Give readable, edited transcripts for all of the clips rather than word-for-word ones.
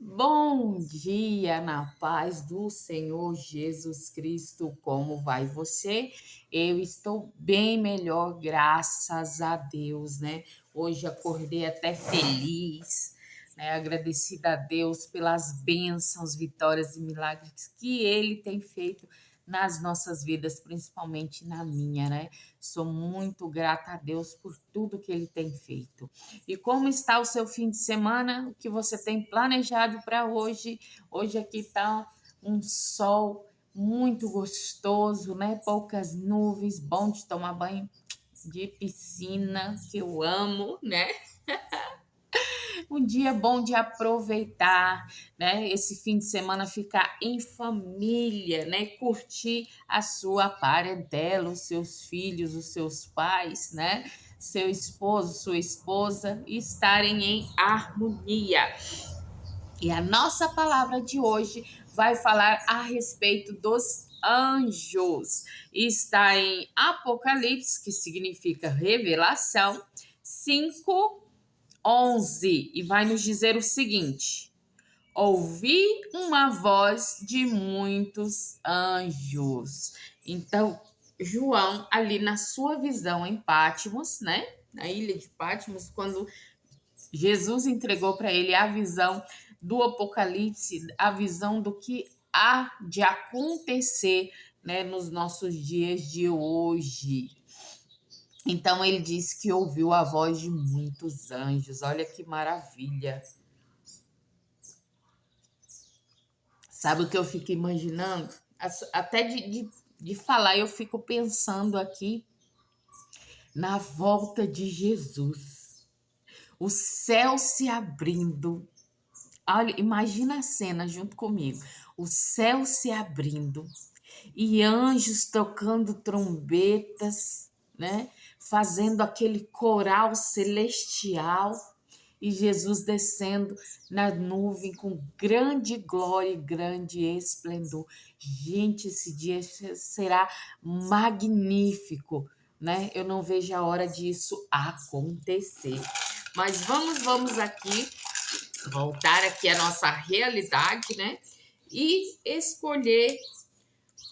Bom dia, na paz do Senhor Jesus Cristo. Como vai você? Eu estou bem melhor, graças a Deus, né? Hoje acordei até feliz, né? Agradecida a Deus pelas bênçãos, vitórias e milagres que Ele tem feito nas nossas vidas, principalmente na minha, né? Sou muito grata a Deus por tudo que Ele tem feito. E como está o seu fim de semana? O que você tem planejado para hoje? Hoje aqui está um sol muito gostoso, né? Poucas nuvens, bom de tomar banho de piscina, que eu amo, né? Um dia bom de aproveitar, né? Esse fim de semana ficar em família, né? Curtir a sua parentela, os seus filhos, os seus pais, né? Seu esposo, sua esposa, estarem em harmonia. E a nossa palavra de hoje vai falar a respeito dos anjos. Está em Apocalipse, que significa revelação, 5:11 e vai nos dizer o seguinte: ouvi uma voz de muitos anjos. Então, João, ali na sua visão em Patmos, né? Na ilha de Patmos, quando Jesus entregou para ele a visão do Apocalipse, a visão do que há de acontecer, né, nos nossos dias de hoje. Então ele disse que ouviu a voz de muitos anjos. Olha que maravilha. Sabe o que eu fico imaginando? Até de falar, eu fico pensando aqui na volta de Jesus. O céu se abrindo. Olha, imagina a cena junto comigo. O céu se abrindo e anjos tocando trombetas, né? Fazendo aquele coral celestial e Jesus descendo na nuvem com grande glória e grande esplendor. Gente, esse dia será magnífico, né? Eu não vejo a hora disso acontecer. Mas vamos aqui voltar aqui à nossa realidade, né? E escolher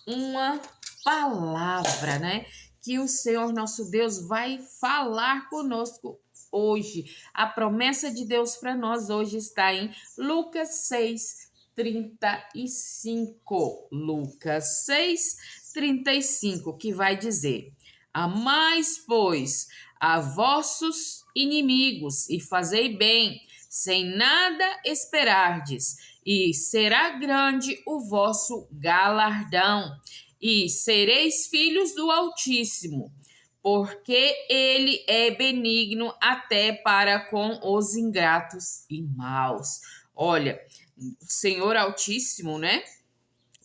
uma palavra, né? Que o Senhor nosso Deus vai falar conosco hoje. A promessa de Deus para nós hoje está em Lucas 6:35. Lucas 6:35, que vai dizer: amais, pois, a vossos inimigos e fazei bem, sem nada esperardes, e será grande o vosso galardão, e sereis filhos do Altíssimo, porque ele é benigno até para com os ingratos e maus. Olha, o Senhor Altíssimo, né?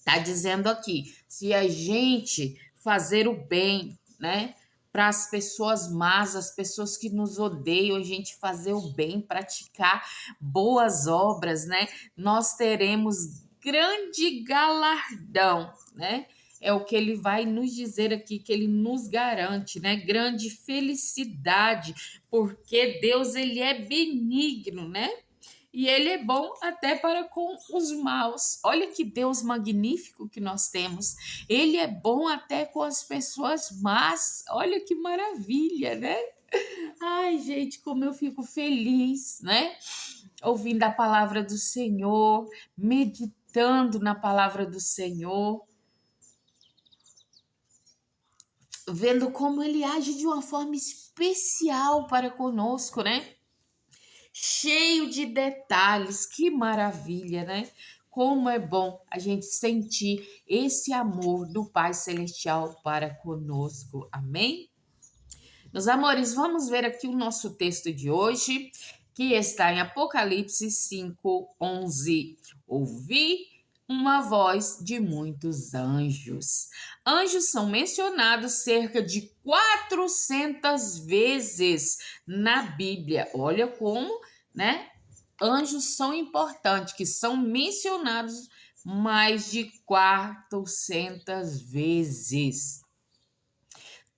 Tá dizendo aqui, se a gente fazer o bem, né? Para as pessoas más, as pessoas que nos odeiam, a gente fazer o bem, praticar boas obras, né? Nós teremos grande galardão, né? É o que ele vai nos dizer aqui, que ele nos garante, né? Grande felicidade, porque Deus, ele é benigno, né? E ele é bom até para com os maus. Olha que Deus magnífico que nós temos. Ele é bom até com as pessoas más. Olha que maravilha, né? Ai, gente, como eu fico feliz, né? Ouvindo a palavra do Senhor, meditando na palavra do Senhor, vendo como ele age de uma forma especial para conosco, né? Cheio de detalhes, que maravilha, né? Como é bom a gente sentir esse amor do Pai Celestial para conosco. Amém? Meus amores, vamos ver aqui o nosso texto de hoje, que está em Apocalipse 5:11. Ouvi uma voz de muitos anjos. Anjos são mencionados cerca de 400 vezes na Bíblia. Olha como, né? Anjos são importantes, que são mencionados mais de 400 vezes.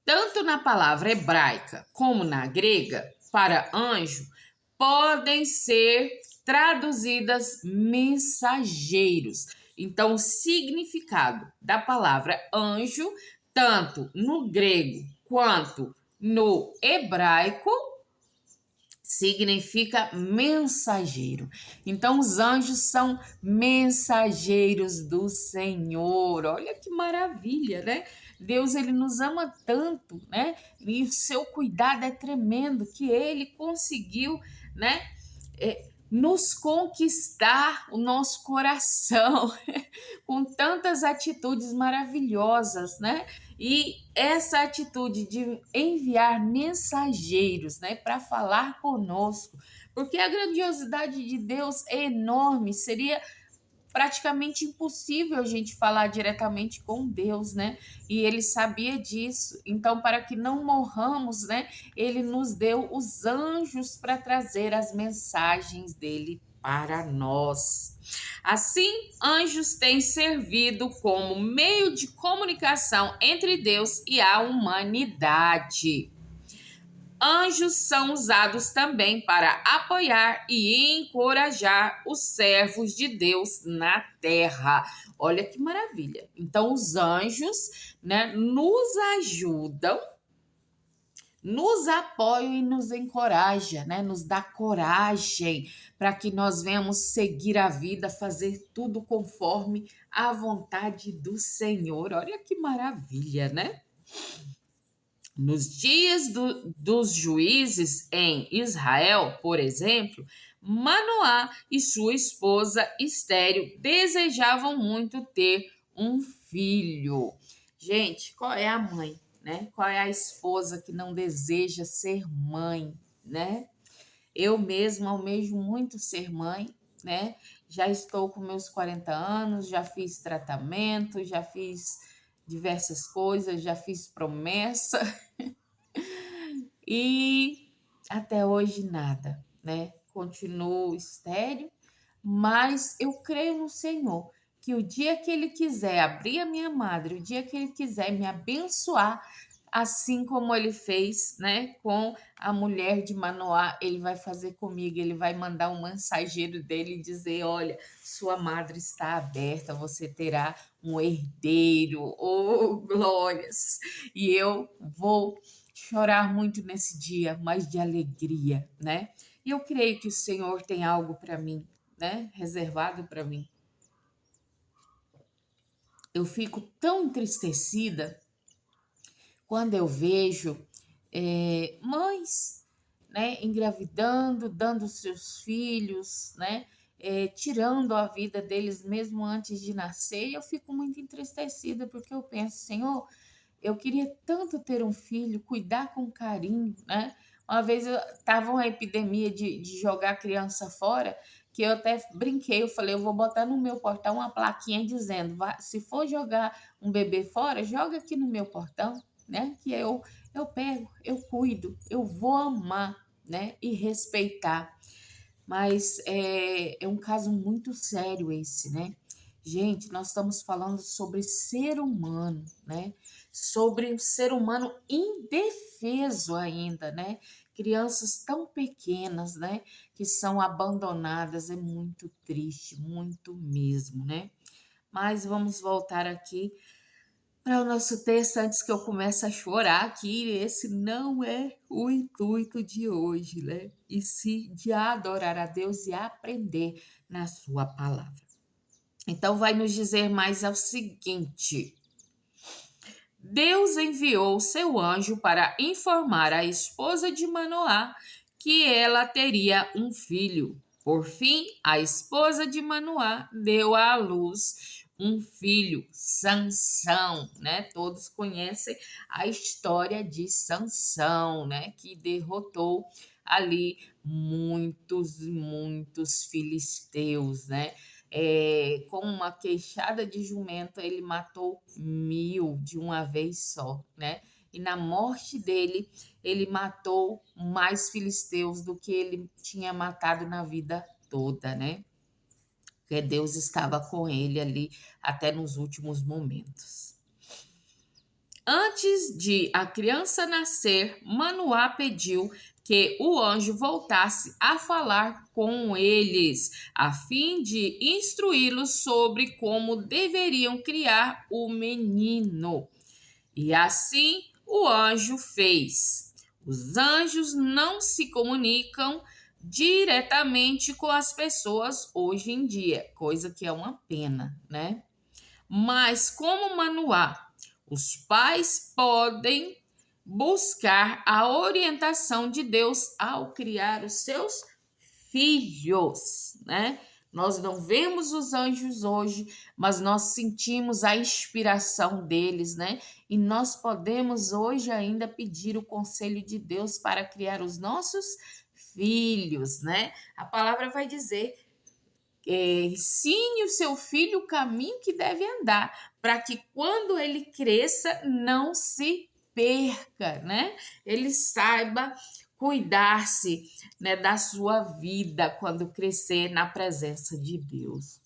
Tanto na palavra hebraica como na grega, para anjo, podem ser traduzidas mensageiros. Então, o significado da palavra anjo, tanto no grego quanto no hebraico, significa mensageiro. Então, os anjos são mensageiros do Senhor. Olha que maravilha, né? Deus, ele nos ama tanto, né? E o seu cuidado é tremendo que ele conseguiu, né? Nos conquistar o nosso coração com tantas atitudes maravilhosas, né? E essa atitude de enviar mensageiros, né, para falar conosco, porque a grandiosidade de Deus é enorme, seria praticamente impossível a gente falar diretamente com Deus, né? E ele sabia disso. Então, para que não morramos, né, ele nos deu os anjos para trazer as mensagens dele para nós. Assim, anjos têm servido como meio de comunicação entre Deus e a humanidade. Anjos são usados também para apoiar e encorajar os servos de Deus na terra. Olha que maravilha. Então, os anjos, né, nos ajudam, nos apoiam e nos encoraja, né? Nos dá coragem para que nós venhamos seguir a vida, fazer tudo conforme a vontade do Senhor. Olha que maravilha, né? Nos dias dos juízes em Israel, por exemplo, Manoá e sua esposa Estéril desejavam muito ter um filho. Gente, qual é a mãe, né? Qual é a esposa que não deseja ser mãe, né? Eu mesma almejo muito ser mãe, né? Já estou com meus 40 anos, já fiz tratamento, já fiz diversas coisas, já fiz promessa e até hoje nada, né? Continuo estéril, mas eu creio no Senhor que o dia que Ele quiser abrir a minha madre, o dia que Ele quiser me abençoar, assim como Ele fez, né, com a mulher de Manoá, Ele vai fazer comigo, Ele vai mandar um mensageiro dele e dizer, olha, sua madre está aberta, você terá um herdeiro, oh, glórias! E eu vou chorar muito nesse dia, mas de alegria, né? E eu creio que o Senhor tem algo para mim, né? Reservado para mim. Eu fico tão entristecida quando eu vejo mães, né, engravidando, dando seus filhos, né, tirando a vida deles mesmo antes de nascer. E eu fico muito entristecida porque eu penso, Senhor, eu queria tanto ter um filho, cuidar com carinho, né? Uma vez eu tava uma epidemia de jogar criança fora, que eu até brinquei, eu falei, eu vou botar no meu portão uma plaquinha dizendo, se for jogar um bebê fora, joga aqui no meu portão, né? Que eu pego, eu cuido, eu vou amar, né? E respeitar. Mas é um caso muito sério esse, né? Gente, nós estamos falando sobre ser humano, né? Sobre um ser humano indefeso ainda, né? Crianças tão pequenas, né? Que são abandonadas. É muito triste, muito mesmo, né? Mas vamos voltar aqui para o nosso texto antes que eu comece a chorar aqui. Esse não é o intuito de hoje, né? E se de adorar a Deus e aprender na sua palavra. Então, vai nos dizer mais o seguinte: Deus enviou seu anjo para informar a esposa de Manoá que ela teria um filho. Por fim, a esposa de Manoá deu à luz um filho, Sansão, né? Todos conhecem a história de Sansão, né? Que derrotou ali muitos filisteus, né? Com uma queixada de jumento, ele matou 1000 de uma vez só, né? E na morte dele, ele matou mais filisteus do que ele tinha matado na vida toda, né? Porque Deus estava com ele ali até nos últimos momentos. Antes de a criança nascer, Manoá pediu que o anjo voltasse a falar com eles, a fim de instruí-los sobre como deveriam criar o menino. E assim o anjo fez. Os anjos não se comunicam diretamente com as pessoas hoje em dia, coisa que é uma pena, né? Mas como Manoá, os pais podem buscar a orientação de Deus ao criar os seus filhos, né? Nós não vemos os anjos hoje, mas nós sentimos a inspiração deles, né? E nós podemos hoje ainda pedir o conselho de Deus para criar os nossos filhos, né? A palavra vai dizer: ensine o seu filho o caminho que deve andar, para que quando ele cresça não se perca, né? Ele saiba cuidar-se, né, da sua vida quando crescer na presença de Deus.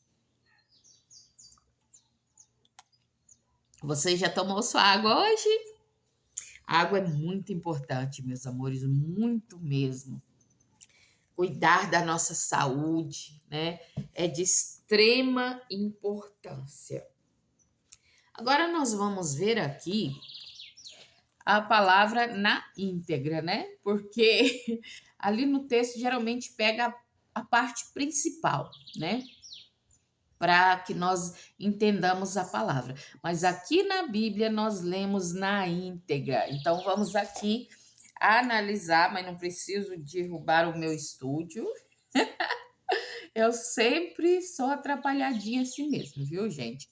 Você já tomou sua água hoje? A água é muito importante, meus amores, muito mesmo. Cuidar da nossa saúde, né, é de extrema importância. Agora nós vamos ver aqui a palavra na íntegra, né? Porque ali no texto geralmente pega a parte principal, né? Para que nós entendamos a palavra. Mas aqui na Bíblia nós lemos na íntegra. Então vamos aqui analisar, mas não preciso derrubar o meu estúdio. Eu sempre sou atrapalhadinha assim mesmo, viu, gente?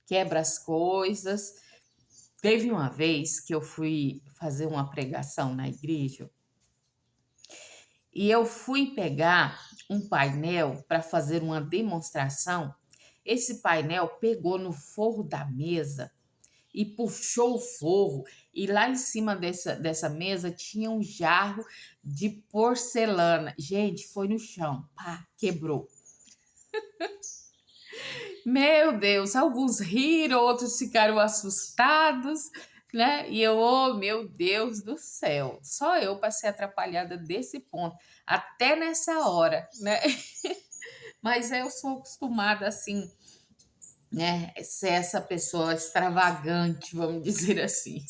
Quebra as coisas. Teve uma vez que eu fui fazer uma pregação na igreja e eu fui pegar um painel para fazer uma demonstração. Esse painel pegou no forro da mesa e puxou o forro, e lá em cima dessa mesa tinha um jarro de porcelana. Gente, foi no chão, pá, quebrou. Meu Deus, alguns riram, outros ficaram assustados, né? E eu, oh, meu Deus do céu, só eu passei atrapalhada desse ponto, até nessa hora, né? Mas eu sou acostumada assim, né? Ser essa pessoa extravagante, vamos dizer assim.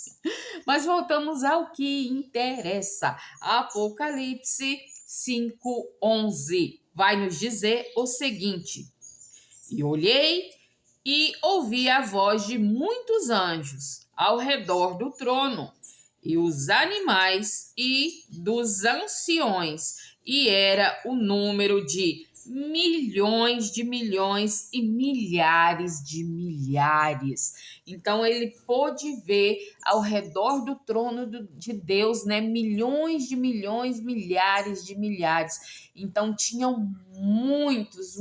Mas voltamos ao que interessa. Apocalipse 5:11 vai nos dizer o seguinte: e olhei e ouvi a voz de muitos anjos ao redor do trono, e os animais e dos anciões, e era o número de milhões e milhares de milhares. Então ele pôde ver ao redor do trono de Deus, né, milhões, milhares de milhares. Então tinham muitos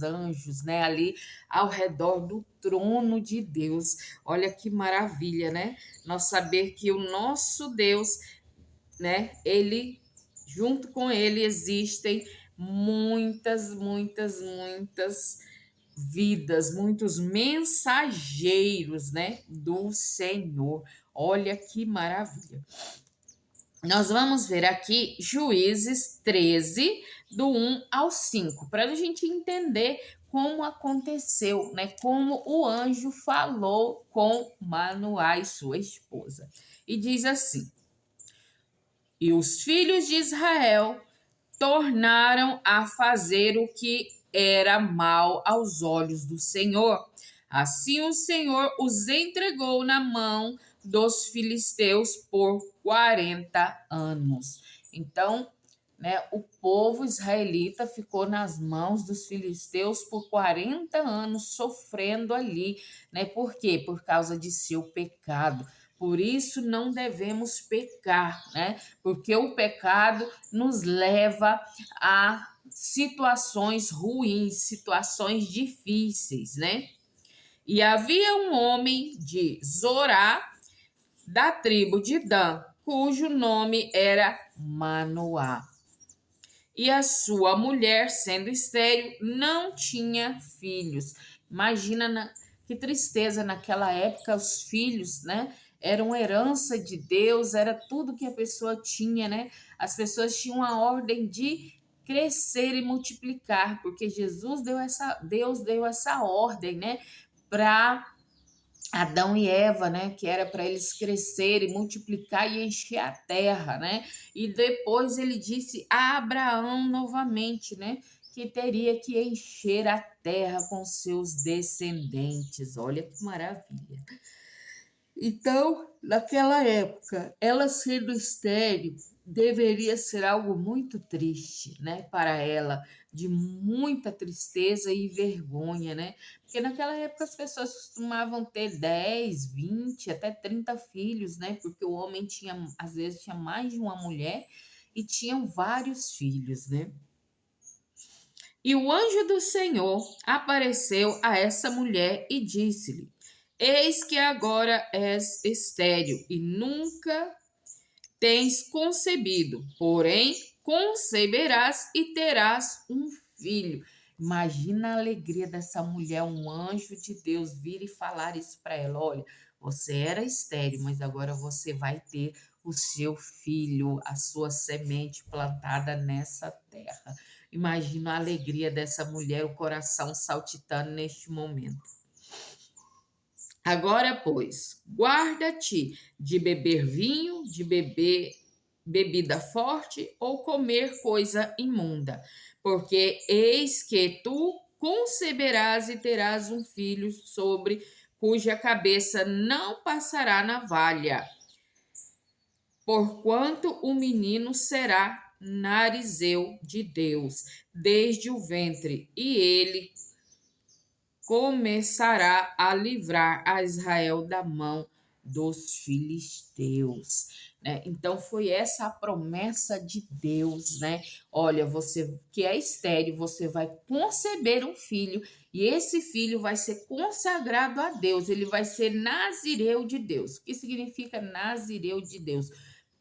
anjos, né, ali ao redor do trono de Deus. Olha que maravilha, né? Nós saber que o nosso Deus, né, ele, junto com ele existem muitas vidas, muitos mensageiros, né, do Senhor. Olha que maravilha. Nós vamos ver aqui Juízes 13, do 1 ao 5, para a gente entender como aconteceu, né? Como o anjo falou com Manoá e sua esposa. E diz assim: e os filhos de Israel tornaram a fazer o que era mal aos olhos do Senhor. Assim o Senhor os entregou na mão dos filisteus por 40 anos. Então, né, o povo israelita ficou nas mãos dos filisteus por 40 anos, sofrendo ali, né? Por quê? Por causa de seu pecado. Por isso não devemos pecar, né? Porque o pecado nos leva a situações ruins, situações difíceis, né? E havia um homem de Zorá, da tribo de Dan, cujo nome era Manoá. E a sua mulher, sendo estéril, não tinha filhos. Imagina Que tristeza naquela época, os filhos, né? Eram herança de Deus, era tudo que a pessoa tinha, né? As pessoas tinham a ordem de crescer e multiplicar, porque Deus deu essa ordem, né? Para Adão e Eva, né, que era para eles crescerem, multiplicar e encher a terra, né? E depois ele disse a Abraão novamente, né, que teria que encher a terra com seus descendentes. Olha que maravilha. Então, naquela época, ela sendo estéril deveria ser algo muito triste, né, para ela, de muita tristeza e vergonha, né? Porque naquela época as pessoas costumavam ter 10, 20, até 30 filhos, né? Porque o homem tinha, às vezes, tinha mais de uma mulher e tinham vários filhos, né? E o anjo do Senhor apareceu a essa mulher e disse-lhe: Eis que agora és estéril e nunca tens concebido, porém conceberás e terás um filho. Imagina a alegria dessa mulher, um anjo de Deus vir e falar isso para ela: olha, você era estéril, mas agora você vai ter o seu filho, a sua semente plantada nessa terra. Imagina a alegria dessa mulher, o coração saltitando neste momento. Agora, pois, guarda-te de beber vinho, de beber bebida forte ou comer coisa imunda, porque eis que tu conceberás e terás um filho sobre cuja cabeça não passará navalha, porquanto o menino será narizeu de Deus desde o ventre, e ele começará a livrar a Israel da mão dos filisteus, né? Então foi essa a promessa de Deus, né? Olha, você que é estéril, você vai conceber um filho e esse filho vai ser consagrado a Deus, ele vai ser nazireu de Deus. O que significa nazireu de Deus?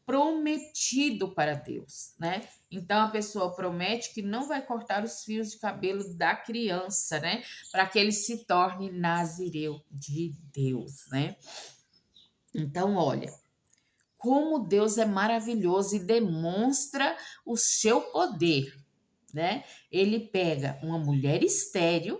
Prometido para Deus, né? Então a pessoa promete que não vai cortar os fios de cabelo da criança, né? Para que ele se torne nazireu de Deus, né? Então, olha, como Deus é maravilhoso e demonstra o seu poder, né? Ele pega uma mulher estéril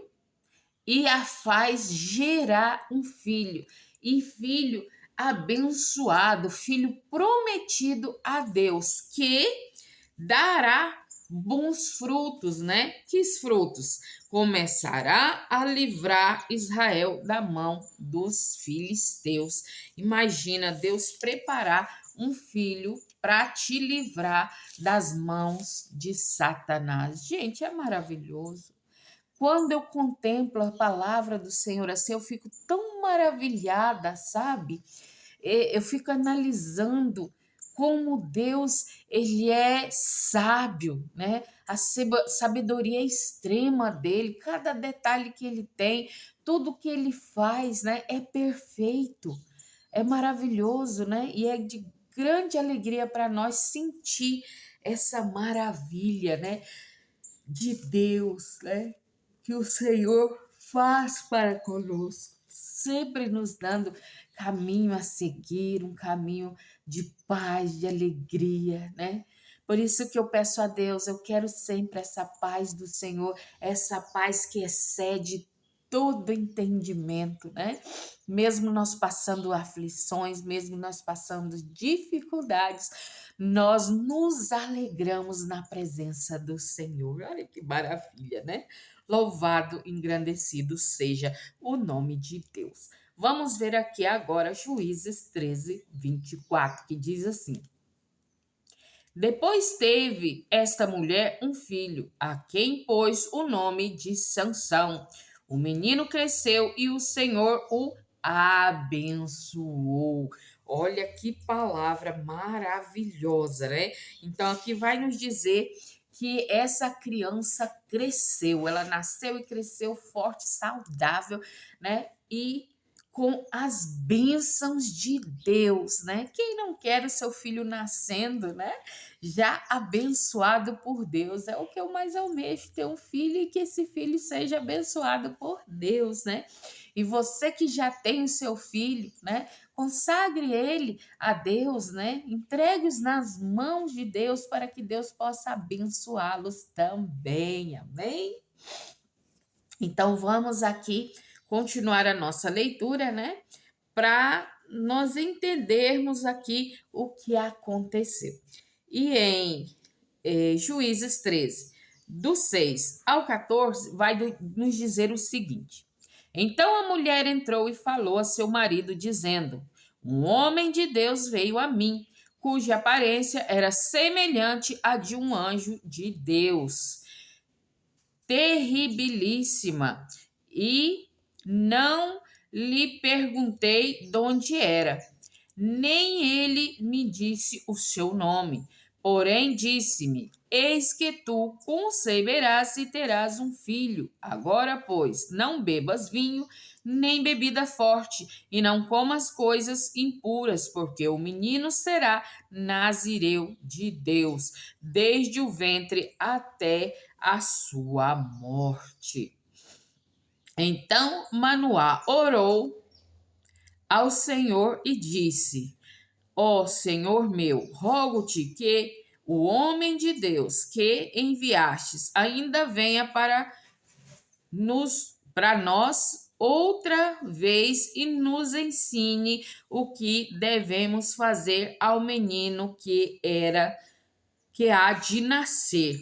e a faz gerar um filho. E filho abençoado, filho prometido a Deus, que dará bons frutos, né? Que frutos? Começará a livrar Israel da mão dos filisteus. Imagina Deus preparar um filho para te livrar das mãos de Satanás. Gente, é maravilhoso. Quando eu contemplo a palavra do Senhor assim, eu fico tão maravilhada, sabe? Eu fico analisando como Deus, ele é sábio, né? A sabedoria extrema dele, cada detalhe que ele tem, tudo que ele faz, né? É perfeito, é maravilhoso, né? E é de grande alegria para nós sentir essa maravilha, né? De Deus, né? Que o Senhor faz para conosco, sempre nos dando caminho a seguir, um caminho de paz, de alegria, né? Por isso que eu peço a Deus, eu quero sempre essa paz do Senhor, essa paz que excede todo entendimento, né? Mesmo nós passando aflições, mesmo nós passando dificuldades, nós nos alegramos na presença do Senhor. Olha que maravilha, né? Louvado, engrandecido seja o nome de Deus. Vamos ver aqui agora Juízes 13, 24, que diz assim: Depois teve esta mulher um filho, a quem pôs o nome de Sansão. O menino cresceu e o Senhor o abençoou. Olha que palavra maravilhosa, né? Então aqui vai nos dizer que essa criança cresceu, ela nasceu e cresceu forte, saudável, né? E com as bênçãos de Deus, né? Quem não quer o seu filho nascendo, né? Já abençoado por Deus. É o que eu mais almejo, ter um filho e que esse filho seja abençoado por Deus, né? E você que já tem o seu filho, né? Consagre ele a Deus, né? Entregue-os nas mãos de Deus para que Deus possa abençoá-los também. Amém? Então vamos aqui continuar a nossa leitura, né? Para nós entendermos aqui o que aconteceu. E em Juízes 13, do 6 ao 14, vai nos dizer o seguinte: Então a mulher entrou e falou a seu marido, dizendo: Um homem de Deus veio a mim, cuja aparência era semelhante à de um anjo de Deus, terribilíssima, e não lhe perguntei de onde era, nem ele me disse o seu nome. Porém, disse-me: Eis que tu conceberás e terás um filho. Agora, pois, não bebas vinho, nem bebida forte, e não comas coisas impuras, porque o menino será nazireu de Deus, desde o ventre até a sua morte. Então Manoá orou ao Senhor e disse: Ó Senhor meu, rogo-te que o homem de Deus que enviastes ainda venha para nós outra vez e nos ensine o que devemos fazer ao menino que há de nascer.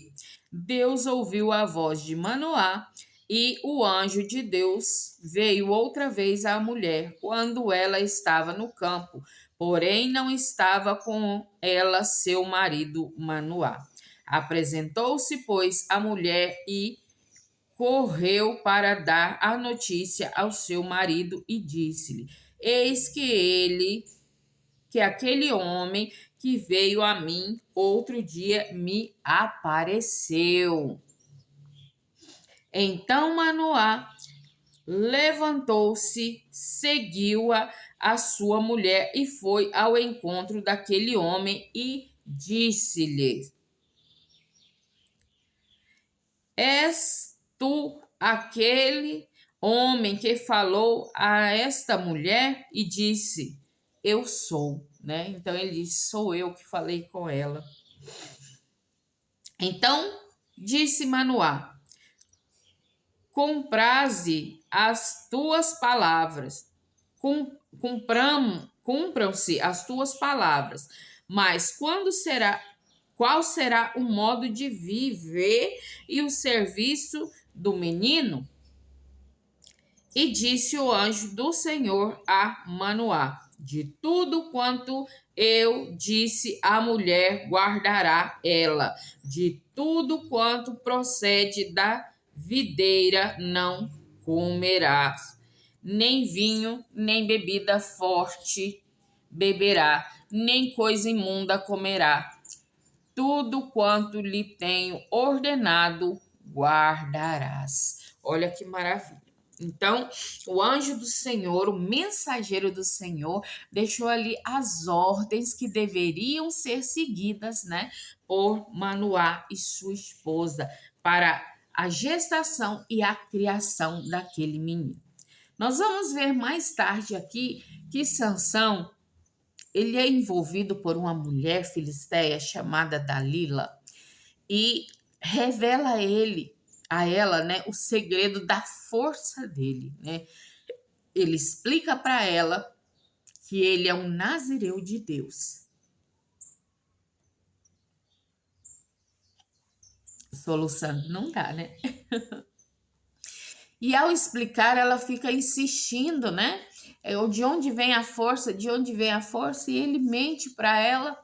Deus ouviu a voz de Manoá e o anjo de Deus veio outra vez à mulher quando ela estava no campo, porém não estava com ela seu marido Manoá. Apresentou-se, pois, a mulher e correu para dar a notícia ao seu marido e disse-lhe: Eis que aquele homem que veio a mim outro dia me apareceu. Então Manoá levantou-se, seguiu a sua mulher e foi ao encontro daquele homem e disse-lhe: És tu aquele homem que falou a esta mulher? E disse: Eu sou, né? Então ele disse: Sou eu que falei com ela. Então disse Manoá: Compraze as tuas palavras, cumpram-se as tuas palavras, mas qual será o modo de viver e o serviço do menino? E disse o anjo do Senhor a Manoá: De tudo quanto eu disse à mulher, guardará ela. De tudo quanto procede da videira não comerás. Nem vinho, nem bebida forte beberá, nem coisa imunda comerá. Tudo quanto lhe tenho ordenado, guardarás. Olha que maravilha. Então, o anjo do Senhor, o mensageiro do Senhor, deixou ali as ordens que deveriam ser seguidas, né, por Manoá e sua esposa para a gestação e a criação daquele menino. Nós vamos ver mais tarde aqui que Sansão, ele é envolvido por uma mulher filisteia chamada Dalila e revela a ela, né, o segredo da força dele, né? Ele explica para ela que ele é um nazireu de Deus. Soluçando não dá, né? E ao explicar, ela fica insistindo, né? De onde vem a força? De onde vem a força? E ele mente para ela.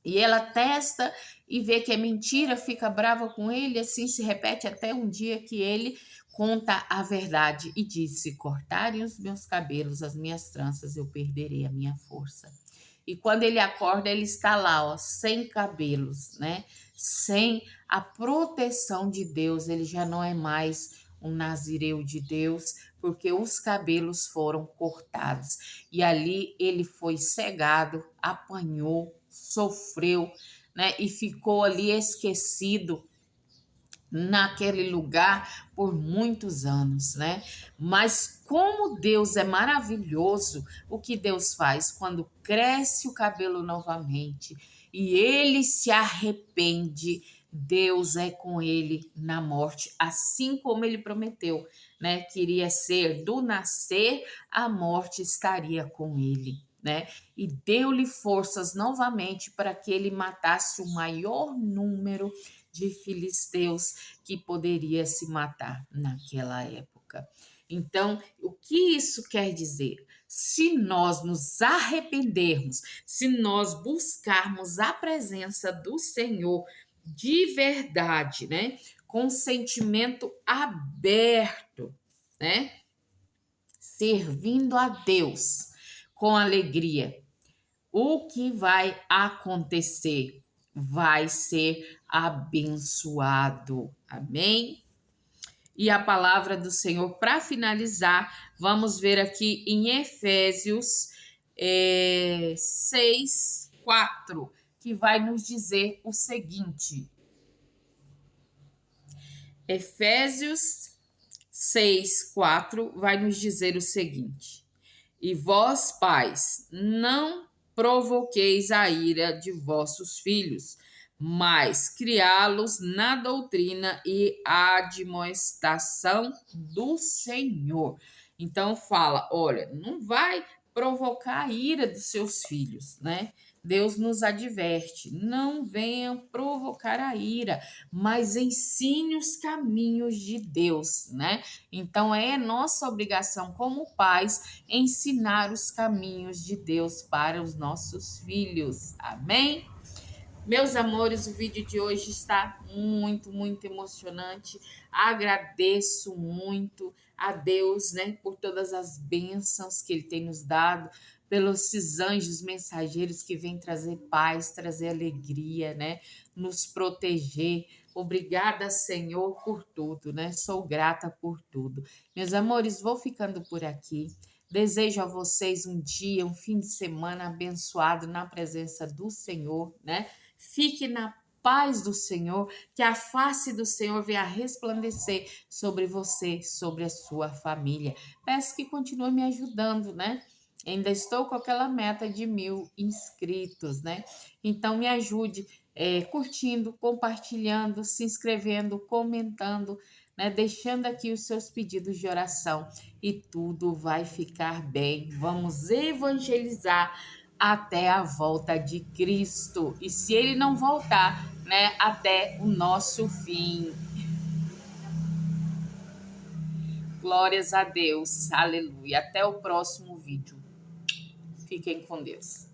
E ela testa e vê que é mentira, fica brava com ele, assim se repete até um dia que ele conta a verdade e diz: Se cortarem os meus cabelos, as minhas tranças, eu perderei a minha força. E quando ele acorda, ele está lá, ó, sem cabelos, né? Sem a proteção de Deus, ele já não é mais um nazireu de Deus, porque os cabelos foram cortados. E ali ele foi cegado, apanhou, sofreu, né? E ficou ali esquecido naquele lugar por muitos anos, né? Mas como Deus é maravilhoso, o que Deus faz quando cresce o cabelo novamente e ele se arrepende, Deus é com ele na morte, assim como ele prometeu, né? Queria ser do nascer, a morte estaria com ele. Né? E deu-lhe forças novamente para que ele matasse o maior número de filisteus que poderia se matar naquela época. Então, o que isso quer dizer? Se nós nos arrependermos, se nós buscarmos a presença do Senhor de verdade, né? Com sentimento aberto, né? Servindo a Deus com alegria, o que vai acontecer? Vai ser abençoado. Amém? E a palavra do Senhor, para finalizar, vamos ver aqui em Efésios 6, 4, que vai nos dizer o seguinte. Efésios 6, 4 vai nos dizer o seguinte: E vós, pais, não provoqueis a ira de vossos filhos, mas criá-los na doutrina e admoestação do Senhor. Então fala, olha, não vai provocar a ira dos seus filhos, né? Deus nos adverte, não venham provocar a ira, mas ensine os caminhos de Deus, né? Então é nossa obrigação como pais ensinar os caminhos de Deus para os nossos filhos. Amém? Meus amores, o vídeo de hoje está muito emocionante. Agradeço muito a Deus, né, por todas as bênçãos que Ele tem nos dado, pelos esses anjos mensageiros que vêm trazer paz, trazer alegria, né, nos proteger. Obrigada, Senhor, por tudo, né? Sou grata por tudo. Meus amores, vou ficando por aqui. Desejo a vocês um dia, um fim de semana abençoado na presença do Senhor, né? Fique na paz do Senhor, que a face do Senhor venha resplandecer sobre você, sobre a sua família. Peço que continue me ajudando, né? Ainda estou com aquela meta de 1.000 inscritos, né? Então me ajude curtindo, compartilhando, se inscrevendo, comentando, né? Deixando aqui os seus pedidos de oração e tudo vai ficar bem. Vamos evangelizar até a volta de Cristo. E se ele não voltar, né, até o nosso fim. Glórias a Deus. Aleluia. Até o próximo vídeo. Fiquem com Deus.